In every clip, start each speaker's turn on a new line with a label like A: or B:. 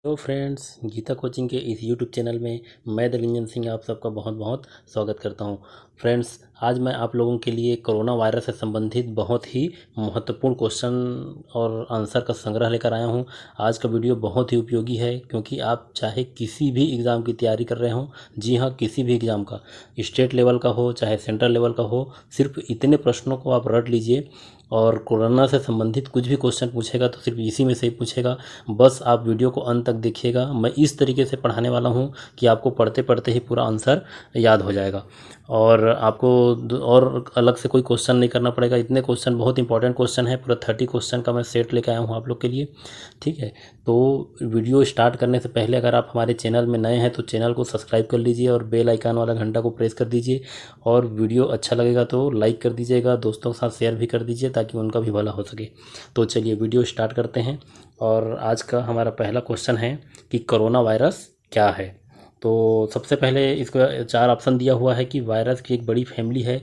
A: Hello friends, Gita coaching के इस YouTube channel में मैं दिलरंजन सिंह आप सबका बहुत बहुत स्वागत करता हूं। फ्रेंड्स, आज मैं आप लोगों के लिए कोरोना वायरस से संबंधित बहुत ही महत्वपूर्ण क्वेश्चन और आंसर का संग्रह लेकर आया हूं। आज का वीडियो बहुत ही उपयोगी है क्योंकि आप चाहे किसी भी एग्ज़ाम की तैयारी कर रहे हों, जी हाँ, किसी भी एग्ज़ाम का, स्टेट लेवल का हो चाहे सेंट्रल लेवल का हो, सिर्फ इतने प्रश्नों को आप रट लीजिए और कोरोना से संबंधित कुछ भी क्वेश्चन पूछेगा तो सिर्फ इसी में से ही पूछेगा। बस आप वीडियो को अंत तक देखिएगा। मैं इस तरीके से पढ़ाने वाला हूँ कि आपको पढ़ते पढ़ते ही पूरा आंसर याद हो जाएगा और आपको और अलग से कोई क्वेश्चन नहीं करना पड़ेगा। इतने क्वेश्चन, बहुत इंपॉर्टेंट क्वेश्चन है, पूरा 30 क्वेश्चन का मैं सेट लेके आया हूँ आप लोग के लिए। ठीक है, तो वीडियो स्टार्ट करने से पहले अगर आप हमारे चैनल में नए हैं तो चैनल को सब्सक्राइब कर लीजिए और बेल आइकन वाला घंटा को प्रेस कर दीजिए। और वीडियो अच्छा लगेगा तो लाइक कर दीजिएगा, दोस्तों के साथ शेयर भी कर दीजिए ताकि उनका भी भला हो सके। तो चलिए वीडियो स्टार्ट करते हैं। और आज का हमारा पहला क्वेश्चन है कि कोरोना वायरस क्या है। तो सबसे पहले इसको 4 ऑप्शन दिया हुआ है कि वायरस की एक बड़ी फैमिली है,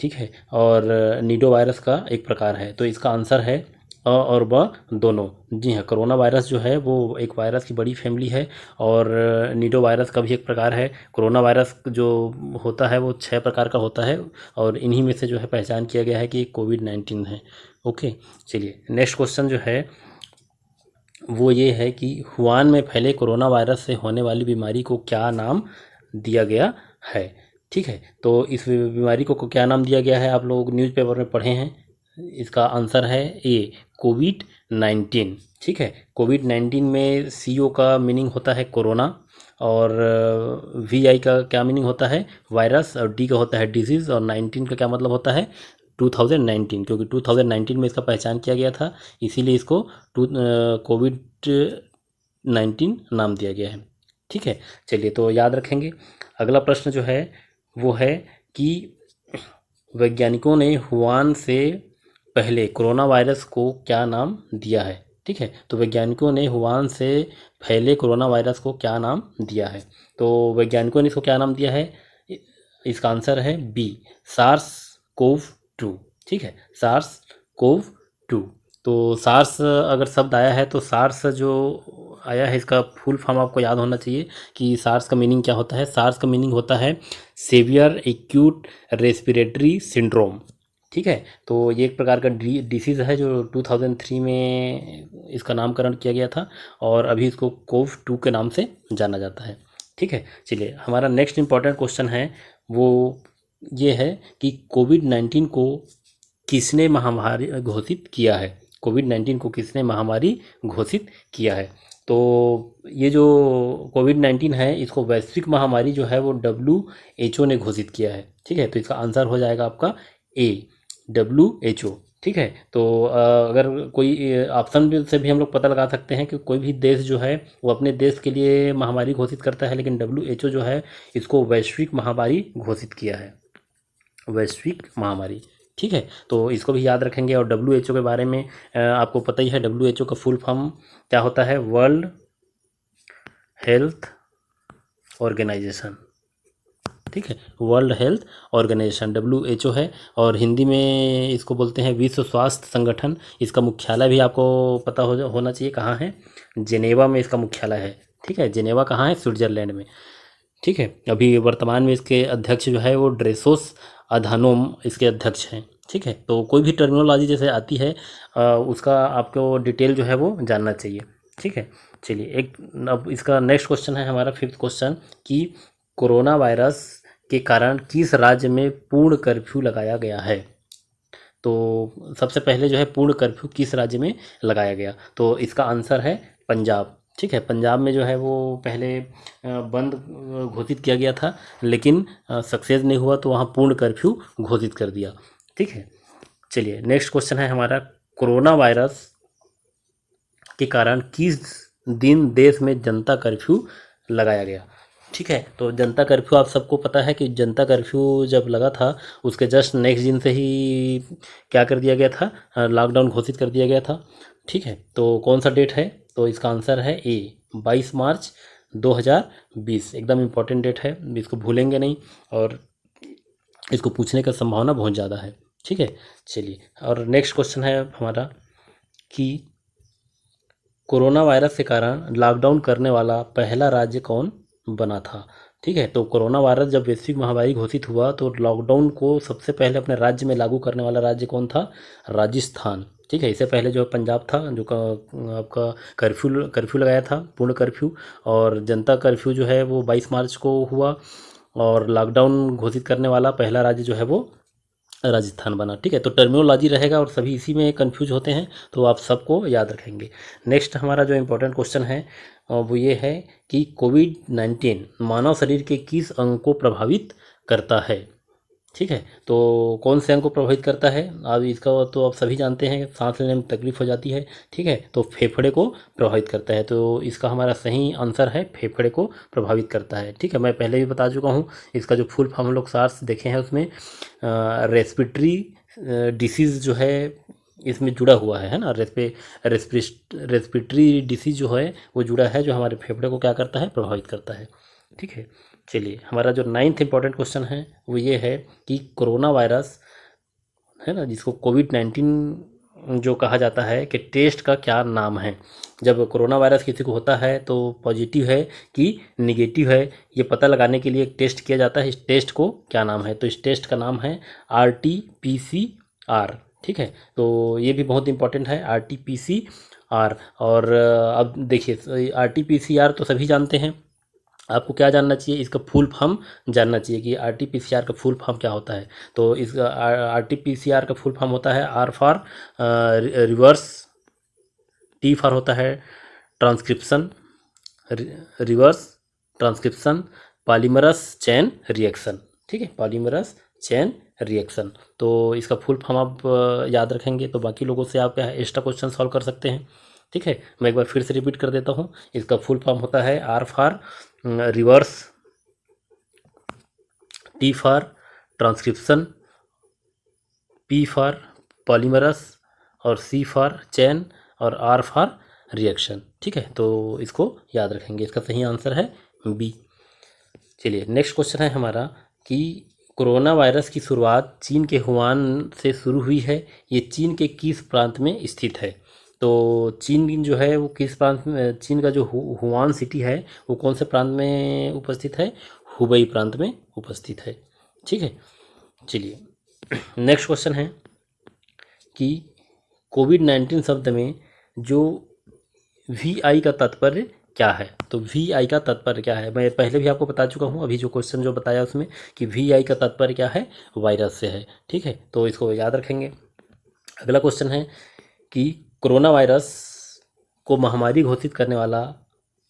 A: ठीक है, और नीडो वायरस का एक प्रकार है। तो इसका आंसर है अ और ब दोनों। जी हाँ, कोरोना वायरस जो है वो एक वायरस की बड़ी फैमिली है और नीडो वायरस का भी एक प्रकार है। कोरोना वायरस जो होता है वो 6 प्रकार का होता है और इन्हीं में से जो है पहचान किया गया है कि कोविड-19 है। ओके, चलिए नेक्स्ट क्वेश्चन जो है वो ये है कि हुआन में फैले कोरोना वायरस से होने वाली बीमारी को क्या नाम दिया गया है। ठीक है, तो इस बीमारी को क्या नाम दिया गया है आप लोग न्यूज़पेपर में पढ़े हैं। इसका आंसर है ए, कोविड-19। ठीक है, कोविड-19 में CO का मीनिंग होता है कोरोना और VI का क्या मीनिंग होता है वायरस और D का होता है डिजीज़ और 19 का क्या मतलब होता है 2019, क्योंकि 2019 में इसका पहचान किया गया था, इसीलिए इसको कोविड-19 नाम दिया गया है। ठीक है, चलिए तो याद रखेंगे। अगला प्रश्न जो है वो है कि वैज्ञानिकों ने हुआन से पहले कोरोना वायरस को क्या नाम दिया है। ठीक है, तो वैज्ञानिकों ने हुआन से फैले कोरोना वायरस को क्या नाम दिया है। तो वैज्ञानिकों ने इसको क्या नाम दिया है, इसका आंसर है बी, सार्स कोव 2। ठीक है, सार्स कोव 2। तो सार्स अगर शब्द आया है तो सार्स जो आया है इसका फुल फॉर्म आपको याद होना चाहिए कि सार्स का मीनिंग क्या होता है। सार्स का मीनिंग होता है सेवियर एक्यूट रेस्पिरेटरी सिंड्रोम। ठीक है, तो ये एक प्रकार का डिसीज़ है जो 2003 में इसका नामकरण किया गया था और अभी इसको कोव 2 के नाम से जाना जाता है। ठीक है, चलिए हमारा नेक्स्ट इंपॉर्टेंट क्वेश्चन है वो ये है कि कोविड-19 को किसने महामारी घोषित किया है। कोविड-19 को किसने महामारी घोषित किया है। तो ये जो कोविड-19 है इसको वैश्विक महामारी जो है वो WHO ने घोषित किया है। ठीक है, तो इसका आंसर हो जाएगा आपका ए, WHO। ठीक है, तो अगर कोई ऑप्शन से भी हम लोग पता लगा सकते हैं कि कोई भी देश जो है वो अपने देश के लिए महामारी घोषित करता है, लेकिन WHO जो है इसको वैश्विक महामारी घोषित किया है, वैश्विक महामारी। ठीक है, तो इसको भी याद रखेंगे। और WHO के बारे में आपको पता ही है, WHO का फुल फॉर्म क्या होता है, वर्ल्ड हेल्थ ऑर्गेनाइजेशन। ठीक है, वर्ल्ड हेल्थ ऑर्गेनाइजेशन WHO है और हिंदी में इसको बोलते हैं विश्व स्वास्थ्य संगठन। इसका मुख्यालय भी आपको पता होना चाहिए कहाँ है, जेनेवा में इसका मुख्यालय है। ठीक है, जेनेवा कहाँ है, स्विट्जरलैंड में। ठीक है, अभी वर्तमान में इसके अध्यक्ष जो है वो ड्रेसोस अधानोम इसके अध्यक्ष हैं। ठीक है, तो कोई भी टर्मिनोलॉजी जैसे आती है उसका आपको डिटेल जो है वो जानना चाहिए। ठीक है, चलिए अब इसका नेक्स्ट क्वेश्चन है हमारा 5th क्वेश्चन कि कोरोना वायरस के कारण किस राज्य में पूर्ण कर्फ्यू लगाया गया है। तो सबसे पहले जो है पूर्ण कर्फ्यू किस राज्य में लगाया गया, तो इसका आंसर है पंजाब। ठीक है, पंजाब में जो है वो पहले बंद घोषित किया गया था लेकिन सक्सेस नहीं हुआ तो वहाँ पूर्ण कर्फ्यू घोषित कर दिया। ठीक है, चलिए नेक्स्ट क्वेश्चन है हमारा, कोरोना वायरस के कारण किस दिन देश में जनता कर्फ्यू लगाया गया। ठीक है, तो जनता कर्फ्यू आप सबको पता है कि जनता कर्फ्यू जब लगा था उसके जस्ट नेक्स्ट दिन से ही क्या कर दिया गया था, लॉकडाउन घोषित कर दिया गया था। ठीक है, तो कौन सा डेट है, तो इसका आंसर है ए, 22 मार्च 2020। एकदम इम्पॉर्टेंट डेट है, इसको भूलेंगे नहीं और इसको पूछने का संभावना बहुत ज़्यादा है। ठीक है, चलिए और नेक्स्ट क्वेश्चन है हमारा कि कोरोना वायरस के कारण लॉकडाउन करने वाला पहला राज्य कौन बना था? ठीक है, तो कोरोना वायरस जब वैश्विक महामारी घोषित हुआ तो लॉकडाउन को सबसे पहले अपने राज्य में लागू करने वाला राज्य कौन था? राजस्थान। ठीक है, इससे पहले जो पंजाब था, जो आपका कर्फ्यू कर्फ्यू लगाया था, पूर्ण कर्फ्यू, और जनता कर्फ्यू जो है वो 22 मार्च को हुआ, और लॉकडाउन घोषित करने वाला पहला राज्य जो है वो राजस्थान बना। ठीक है, तो टर्मिनोलॉजी रहेगा और सभी इसी में कंफ्यूज होते हैं, तो आप सबको याद रखेंगे। नेक्स्ट हमारा जो इम्पोर्टेंट क्वेश्चन है वो ये है कि कोविड-19 मानव शरीर के किस अंग को प्रभावित करता है? ठीक है, तो कौन से अंग को प्रभावित करता है? अब इसका तो आप सभी जानते हैं, सांस लेने में तकलीफ हो जाती है। ठीक है, तो फेफड़े को प्रभावित करता है, तो इसका हमारा सही आंसर है फेफड़े को प्रभावित करता है। ठीक है, मैं पहले भी बता चुका हूँ, इसका जो फुल फॉर्म हम लोग सार्स देखे हैं उसमें रेस्पिरेटरी डिसीज़ जो है इसमें जुड़ा हुआ है ना, रेस्पिरेटरी डिसीज़ जो है वो जुड़ा है, जो हमारे फेफड़े को क्या करता है? प्रभावित करता है। ठीक है, चलिए हमारा जो 9th इंपॉर्टेंट क्वेश्चन है वो ये है कि कोरोना वायरस है ना, जिसको कोविड-19 जो कहा जाता है, कि टेस्ट का क्या नाम है? जब कोरोना वायरस किसी को होता है तो पॉजिटिव है कि निगेटिव है, ये पता लगाने के लिए एक टेस्ट किया जाता है। इस टेस्ट को क्या नाम है? तो इस टेस्ट का नाम है RT-PCR। ठीक है, तो ये भी बहुत इंपॉर्टेंट है, RT-PCR। और अब देखिए, RT-PCR तो सभी जानते हैं, आपको क्या जानना चाहिए? इसका फुल फॉर्म जानना चाहिए कि RT-PCR का फुल फॉर्म क्या होता है। तो इस RT-PCR का फुल फॉर्म होता है R for reverse, T for होता है transcription, reverse transcription, polymerase chain reaction. ठीक है, पॉलीमरस चेन रिएक्शन। तो इसका फुल फॉर्म आप याद रखेंगे तो बाकी लोगों से आप एक्स्ट्रा क्वेश्चन सॉल्व कर सकते हैं। ठीक है, मैं एक बार फिर से रिपीट कर देता हूँ, इसका फुल फॉर्म होता है R for reverse, T for transcription, P for polymerase, और C फॉर चेन, और R फॉर रिएक्शन। ठीक है, तो इसको याद रखेंगे, इसका सही आंसर है B। चलिए नेक्स्ट क्वेश्चन है हमारा कि कोरोना वायरस की शुरुआत चीन के हुआन से शुरू हुई है, ये चीन के किस प्रांत में स्थित है? तो चीन जो है वो किस प्रांत में, चीन का जो हुआन सिटी है वो कौन से प्रांत में उपस्थित है? हुबई प्रांत में उपस्थित है। ठीक है, चलिए नेक्स्ट क्वेश्चन है कि कोविड-19 शब्द में जो VI का तात्पर्य क्या है? तो VI का तात्पर्य क्या है? मैं पहले भी आपको बता चुका हूँ, अभी जो क्वेश्चन जो बताया उसमें कि VI का तात्पर्य क्या है? वायरस से है। ठीक है, तो इसको याद रखेंगे। अगला क्वेश्चन है कि कोरोना वायरस को महामारी घोषित करने वाला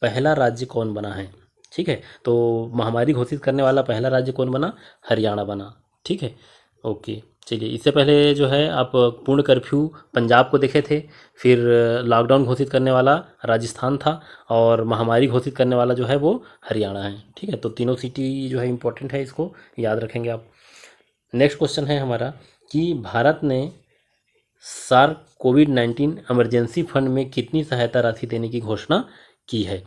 A: पहला राज्य कौन बना है? ठीक है, तो महामारी घोषित करने वाला पहला राज्य कौन बना? हरियाणा बना। ठीक है, ओके। चलिए, इससे पहले जो है आप पूर्ण कर्फ्यू पंजाब को देखे थे, फिर लॉकडाउन घोषित करने वाला राजस्थान था, और महामारी घोषित करने वाला जो है वो हरियाणा है। ठीक है, तो तीनों सिटी जो है इम्पोर्टेंट है, इसको याद रखेंगे आप। नेक्स्ट क्वेश्चन है हमारा कि भारत ने सार्क कोविड-19 इमरजेंसी फंड में कितनी सहायता राशि देने की घोषणा की है?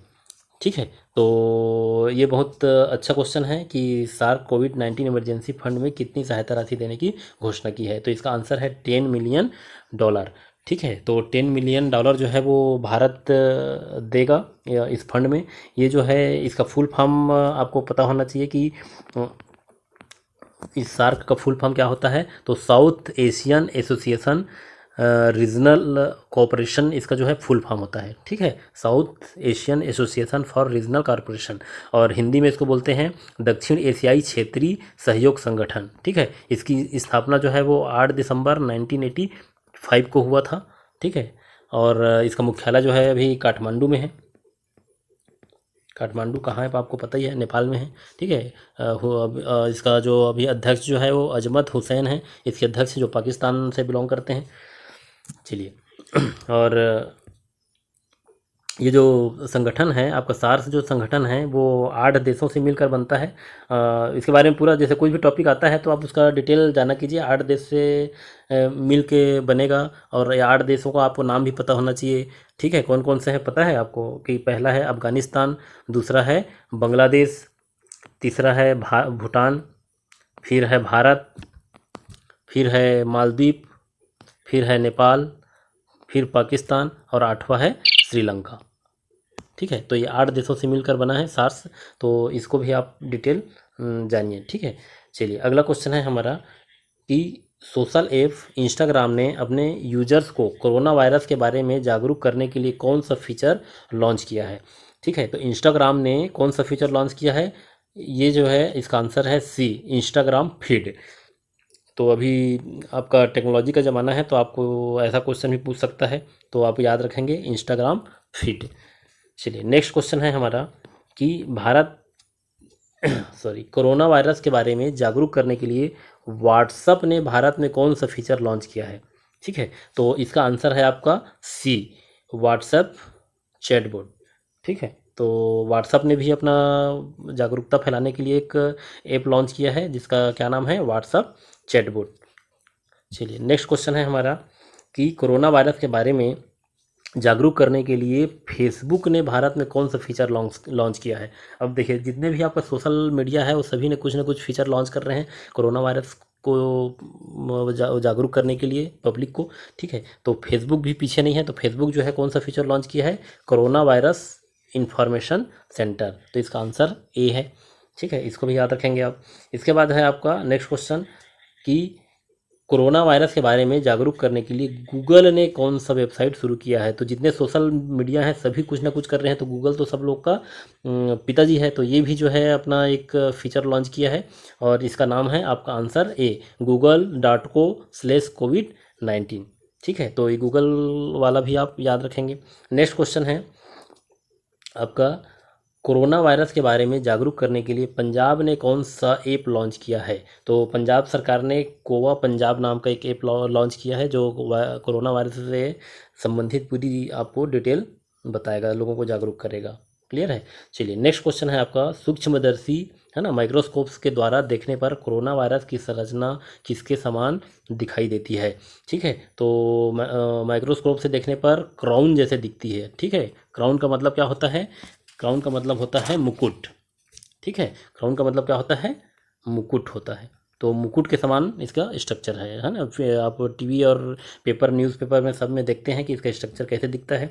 A: ठीक है, तो ये बहुत अच्छा क्वेश्चन है कि सार्क कोविड-19 इमरजेंसी फंड में कितनी सहायता राशि देने की घोषणा की है? तो इसका आंसर है $10 मिलियन। ठीक है, तो $10 मिलियन जो है वो भारत देगा इस फंड में। ये जो है इसका फुल फॉर्म आपको पता होना चाहिए कि इस सार्क का फुल फॉर्म क्या होता है? तो south Asian association regional cooperation, इसका जो है फुल फॉर्म होता है। ठीक है, south Asian association for regional corporation, और हिंदी में इसको बोलते हैं दक्षिण एशियाई क्षेत्रीय सहयोग संगठन। ठीक है, इसकी स्थापना जो है वो 8 दिसंबर 1985 को हुआ था। ठीक है, और इसका मुख्यालय जो है अभी काठमांडू में है। काठमांडू कहाँ है आपको पता ही है, नेपाल में है। ठीक है, इसका जो अभी अध्यक्ष जो है वो अजमत हुसैन है, इसके अध्यक्ष जो पाकिस्तान से बिलोंग करते हैं। चलिए और ये जो संगठन है आपका सार्स जो संगठन है वो 8 देशों से मिलकर बनता है। इसके बारे में पूरा जैसे कोई भी टॉपिक आता है तो आप उसका डिटेल जाना कीजिए। 8 देश से मिल के बनेगा, और ये 8 देशों का आपको नाम भी पता होना चाहिए। ठीक है, कौन कौन से है पता है आपको? कि पहला है अफ़गानिस्तान, दूसरा है बांग्लादेश, तीसरा है भूटान, फिर है भारत, फिर है मालदीव, फिर है नेपाल, फिर पाकिस्तान, और 8वां है श्रीलंका। ठीक है, तो ये 8 देशों से मिलकर बना है सार्स, तो इसको भी आप डिटेल जानिए। ठीक है, चलिए अगला क्वेश्चन है हमारा कि सोशल ऐप इंस्टाग्राम ने अपने यूजर्स को कोरोना वायरस के बारे में जागरूक करने के लिए कौन सा फीचर लॉन्च किया है। ठीक है, तो इंस्टाग्राम ने कौन सा फीचर लॉन्च किया है, ये जो है इसका आंसर है सी, इंस्टाग्राम फीड। तो अभी आपका टेक्नोलॉजी का ज़माना है, तो आपको ऐसा क्वेश्चन भी पूछ सकता है, तो आप याद रखेंगे इंस्टाग्राम फीड। चलिए नेक्स्ट क्वेश्चन है हमारा कि भारत सॉरी कोरोना वायरस के बारे में जागरूक करने के लिए व्हाट्सएप ने भारत में कौन सा फीचर लॉन्च किया है। ठीक है, तो इसका आंसर है आपका सी, व्हाट्सएप चैटबॉट। ठीक है, तो व्हाट्सएप ने भी अपना जागरूकता फैलाने के लिए एक ऐप लॉन्च किया है जिसका क्या नाम है, व्हाट्सएप चैटबॉट। चलिए नेक्स्ट क्वेश्चन है हमारा कि कोरोना वायरस के बारे में जागरूक करने के लिए फेसबुक ने भारत में कौन सा फीचर लॉन्च किया है। अब देखिए जितने भी आपका सोशल मीडिया है वो सभी ने कुछ ना कुछ फीचर लॉन्च कर रहे हैं कोरोना वायरस को जागरूक करने के लिए पब्लिक को। ठीक है, तो फेसबुक भी पीछे नहीं है, तो फेसबुक जो है कौन सा फीचर लॉन्च किया है, कोरोना वायरस इंफॉर्मेशन सेंटर, तो इसका आंसर ए है। ठीक है, इसको भी याद रखेंगे आप। इसके बाद है आपका नेक्स्ट क्वेश्चन कि कोरोना वायरस के बारे में जागरूक करने के लिए गूगल ने कौन सा वेबसाइट शुरू किया है। तो जितने सोशल मीडिया हैं सभी कुछ ना कुछ कर रहे हैं, तो गूगल तो सब लोग का पिताजी है, तो ये भी जो है अपना एक फीचर लॉन्च किया है और इसका नाम है आपका आंसर ए, google.co/covid-19। ठीक है, तो ये गूगल वाला भी आप याद रखेंगे। नेक्स्ट क्वेश्चन है आपका कोरोना वायरस के बारे में जागरूक करने के लिए पंजाब ने कौन सा ऐप लॉन्च किया है। तो पंजाब सरकार ने कोवा पंजाब नाम का एक ऐप लॉन्च किया है जो कोरोना वायरस से संबंधित पूरी आपको डिटेल बताएगा, लोगों को जागरूक करेगा। क्लियर है। चलिए नेक्स्ट क्वेश्चन है आपका सूक्ष्मदर्शी है ना माइक्रोस्कोप्स के द्वारा देखने पर कोरोना वायरस की संरचना किसके समान दिखाई देती है। ठीक है, तो माइक्रोस्कोप से देखने पर क्राउन जैसे दिखती है। ठीक है, क्राउन का मतलब क्या होता है, क्राउन का मतलब होता है मुकुट। ठीक है, क्राउन का मतलब क्या होता है, मुकुट होता है, तो मुकुट के समान इसका स्ट्रक्चर है ना। फिर आप टीवी और पेपर न्यूज़पेपर में सब में देखते हैं कि इसका स्ट्रक्चर कैसे दिखता है।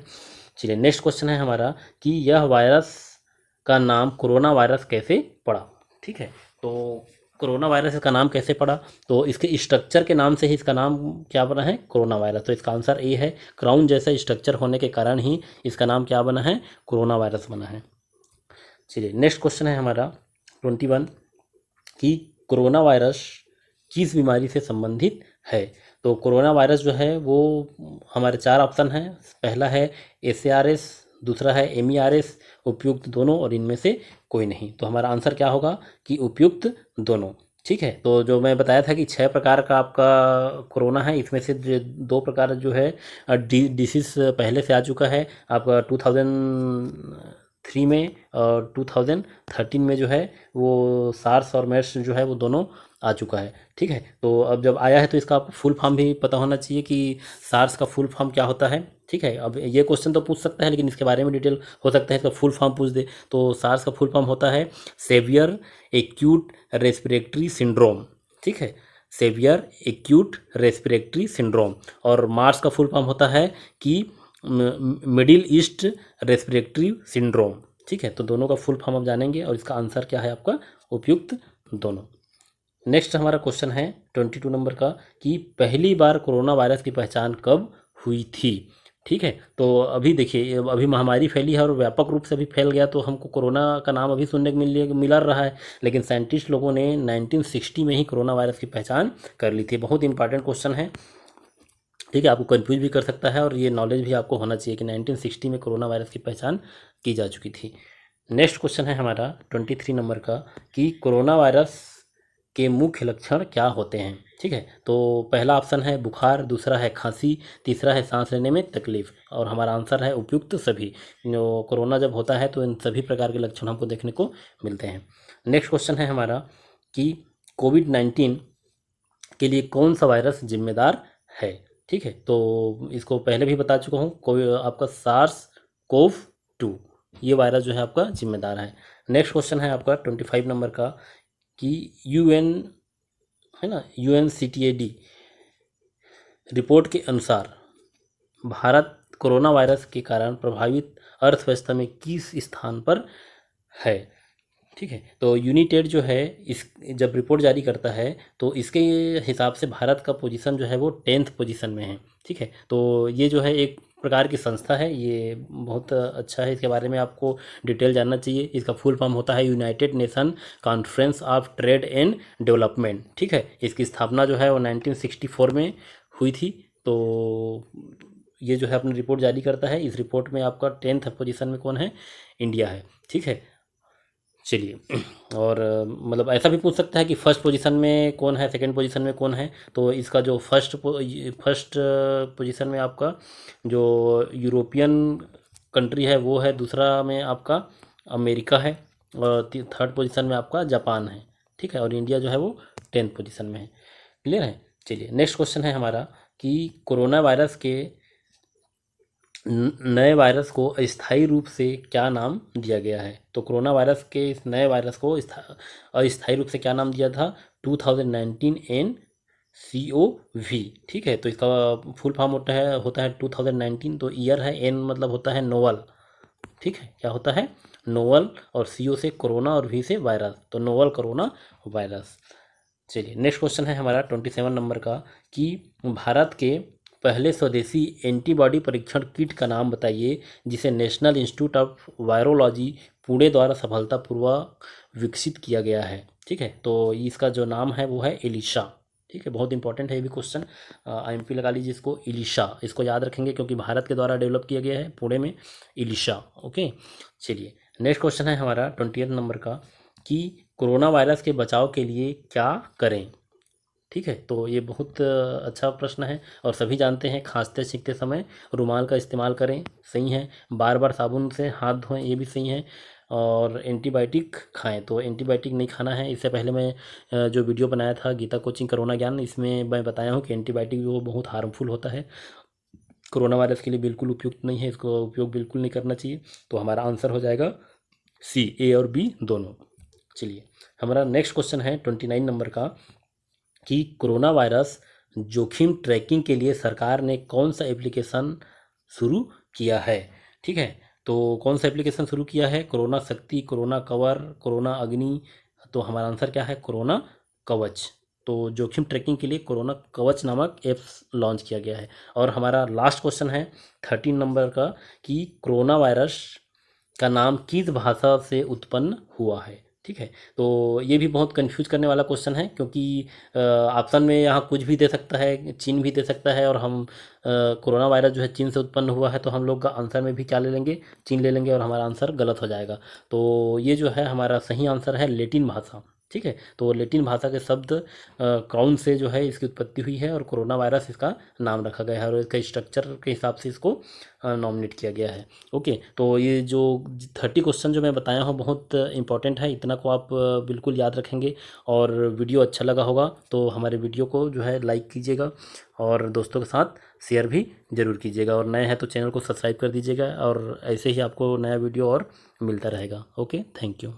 A: चलिए नेक्स्ट क्वेश्चन है हमारा कि यह वायरस का नाम कोरोना वायरस कैसे पड़ा। ठीक है, तो कोरोना वायरस का नाम कैसे पड़ा, तो इसके स्ट्रक्चर के नाम से ही इसका नाम क्या बना है, कोरोना वायरस। तो इसका आंसर ए है, क्राउन जैसा स्ट्रक्चर होने के कारण ही इसका नाम क्या बना है, कोरोना वायरस बना है। चलिए नेक्स्ट क्वेश्चन है हमारा 21 कि कोरोना वायरस किस बीमारी से संबंधित है। तो कोरोना वायरस जो है वो हमारे 4 ऑप्शन हैं, पहला है SARS, दूसरा है MERS, उपयुक्त दोनों और इनमें से कोई नहीं। तो हमारा आंसर क्या होगा कि उपयुक्त दोनों। ठीक है, तो जो मैं बताया था कि 6 प्रकार का आपका कोरोना है, इसमें से 2 प्रकार जो है डिसीज़ पहले से आ चुका है आपका 2003 में और 2013 में जो है वो सार्स और मेर्स जो है वो दोनों आ चुका है। ठीक है, तो अब जब आया है तो इसका आपको फुल फॉर्म भी पता होना चाहिए कि सार्स का फुल फॉर्म क्या होता है। ठीक है, अब ये क्वेश्चन तो पूछ सकता है लेकिन इसके बारे में डिटेल हो सकता है इसका फुल फॉर्म पूछ दे। तो सार्स का फुल फॉर्म होता है सेवियर एक्यूट रेस्पिरेटरी सिंड्रोम। ठीक है, सेवियर एक्यूट रेस्पिरेटरी सिंड्रोम। और मार्स का फुल फॉर्म होता है कि मिडिल ईस्ट रेस्पिरेटरी सिंड्रोम। ठीक है, तो दोनों का फुल फॉर्म आप जानेंगे और इसका आंसर क्या है आपका उपयुक्त दोनों। नेक्स्ट हमारा क्वेश्चन है 22 नंबर का कि पहली बार कोरोना वायरस की पहचान कब हुई थी। ठीक है, तो अभी देखिए अभी महामारी फैली है और व्यापक रूप से अभी फैल गया, तो हमको कोरोना का नाम अभी सुनने को मिल रहा है, लेकिन साइंटिस्ट लोगों ने 1960 में ही कोरोना वायरस की पहचान कर ली थी। बहुत इंपॉर्टेंट क्वेश्चन है। ठीक है, आपको कंफ्यूज भी कर सकता है और ये नॉलेज भी आपको होना चाहिए कि 1960 में कोरोना वायरस की पहचान की जा चुकी थी। नेक्स्ट क्वेश्चन है हमारा 23 नंबर का कि कोरोना वायरस के मुख्य लक्षण क्या होते हैं। ठीक है, तो पहला ऑप्शन है बुखार, दूसरा है खांसी, तीसरा है सांस लेने में तकलीफ और हमारा आंसर है उपयुक्त सभी। कोरोना जब होता है तो इन सभी प्रकार के लक्षण हमको देखने को मिलते हैं। नेक्स्ट क्वेश्चन है हमारा कि कोविड-19 के लिए कौन सा वायरस जिम्मेदार है। ठीक है, तो इसको पहले भी बता चुका हूँ, कोई आपका SARS-CoV-2 ये वायरस जो है आपका जिम्मेदार है। नेक्स्ट क्वेश्चन है आपका 25 नंबर का कि UN है ना UNCTAD रिपोर्ट के अनुसार भारत कोरोना वायरस के कारण प्रभावित अर्थव्यवस्था में किस स्थान पर है। ठीक है, तो यूनिटेड जो है इस जब रिपोर्ट जारी करता है तो इसके हिसाब से भारत का पोजीशन जो है वो 10th पोजीशन में है। ठीक है, तो ये जो है एक प्रकार की संस्था है, ये बहुत अच्छा है, इसके बारे में आपको डिटेल जानना चाहिए। इसका फुल फॉर्म होता है United nation conference of trade and development. ठीक है, इसकी स्थापना जो है वो 1964 में हुई थी। तो ये जो है अपनी रिपोर्ट जारी करता है। इस रिपोर्ट में आपका 10th पोजीशन में कौन है, इंडिया है। ठीक है, चलिए, और मतलब ऐसा भी पूछ सकता है कि फर्स्ट पोजीशन में कौन है, सेकंड पोजीशन में कौन है। तो इसका जो फर्स्ट पोजीशन में आपका जो यूरोपियन कंट्री है वो है, दूसरा में आपका अमेरिका है, और थर्ड पोजीशन में आपका जापान है। ठीक है, और इंडिया जो है वो 10th पोजीशन में है। क्लियर है। चलिए, नेक्स्ट क्वेश्चन है हमारा कि कोरोना वायरस के नए वायरस को अस्थायी रूप से क्या नाम दिया गया है। तो कोरोना वायरस के इस नए वायरस को अस्थायी रूप से क्या नाम दिया था, 2019 NCOV। ठीक है, तो इसका फुल फॉर्म होता है 2019, तो ईयर है, एन मतलब होता है नोवल। ठीक है, क्या होता है, नोवल, और CO से कोरोना और V से वायरस, तो नोवल कोरोना वायरस। चलिए, नेक्स्ट क्वेश्चन है हमारा 27 नंबर का कि भारत के पहले स्वदेशी एंटीबॉडी परीक्षण किट का नाम बताइए जिसे national institute of virology Pune द्वारा सफलतापूर्वक विकसित किया गया है। ठीक है, तो इसका जो नाम है वो है एलिशा। ठीक है, बहुत इंपॉर्टेंट है ये भी क्वेश्चन, IMP लगा लीजिए इसको, एलिशा, इसको याद रखेंगे क्योंकि भारत के द्वारा डेवलप किया गया है पुणे में, एलिशा। ओके, चलिए, नेक्स्ट क्वेश्चन है हमारा 28 नंबर का कि कोरोना वायरस के बचाव के लिए क्या करें। ठीक है, तो ये बहुत अच्छा प्रश्न है और सभी जानते हैं, खांसते छींकते समय रुमाल का इस्तेमाल करें, सही है। बार बार साबुन से हाथ धोएं, ये भी सही है। और एंटीबायोटिक खाएं, तो एंटीबायोटिक नहीं खाना है। इससे पहले मैं जो वीडियो बनाया था गीता कोचिंग कोरोना ज्ञान, इसमें मैं बताया हूँ कि एंटीबायोटिक वो बहुत हार्मफुल होता है, कोरोना वायरस के लिए बिल्कुल उपयुक्त नहीं है, इसको उपयोग बिल्कुल नहीं करना चाहिए। तो हमारा आंसर हो जाएगा C, A और B दोनों। चलिए, हमारा नेक्स्ट क्वेश्चन है 29 नंबर का कि कोरोना वायरस जोखिम ट्रैकिंग के लिए सरकार ने कौन सा एप्लीकेशन शुरू किया है। ठीक है, तो कौन सा एप्लीकेशन शुरू किया है, कोरोना शक्ति, कोरोना कवर, कोरोना अग्नि। तो हमारा आंसर क्या है, कोरोना कवच। तो जोखिम ट्रैकिंग के लिए कोरोना कवच नामक ऐप्स लॉन्च किया गया है। और हमारा लास्ट क्वेश्चन है 13 नंबर का कि कोरोना वायरस का नाम किस भाषा से उत्पन्न हुआ है। ठीक है, तो ये भी बहुत कंफ्यूज करने वाला क्वेश्चन है क्योंकि ऑप्शन में यहाँ कुछ भी दे सकता है, चीन भी दे सकता है, और हम कोरोना वायरस जो है चीन से उत्पन्न हुआ है, तो हम लोग का आंसर में भी क्या ले लेंगे, चीन ले लेंगे, और हमारा आंसर गलत हो जाएगा। तो ये जो है हमारा सही आंसर है लैटिन भाषा। ठीक है, तो लैटिन भाषा के शब्द क्राउन से जो है इसकी उत्पत्ति हुई है, और कोरोना वायरस इसका नाम रखा गया है, और इसका स्ट्रक्चर के हिसाब से इसको नॉमिनेट किया गया है। ओके, तो ये जो 30 क्वेश्चन जो मैं बताया हूँ बहुत इंपॉर्टेंट है, इतना को आप बिल्कुल याद रखेंगे। और वीडियो अच्छा लगा होगा तो हमारे वीडियो को जो है लाइक कीजिएगा, और दोस्तों के साथ शेयर भी ज़रूर कीजिएगा, और नए हैं तो चैनल को सब्सक्राइब कर दीजिएगा, और ऐसे ही आपको नया वीडियो और मिलता रहेगा। Okay, thank you.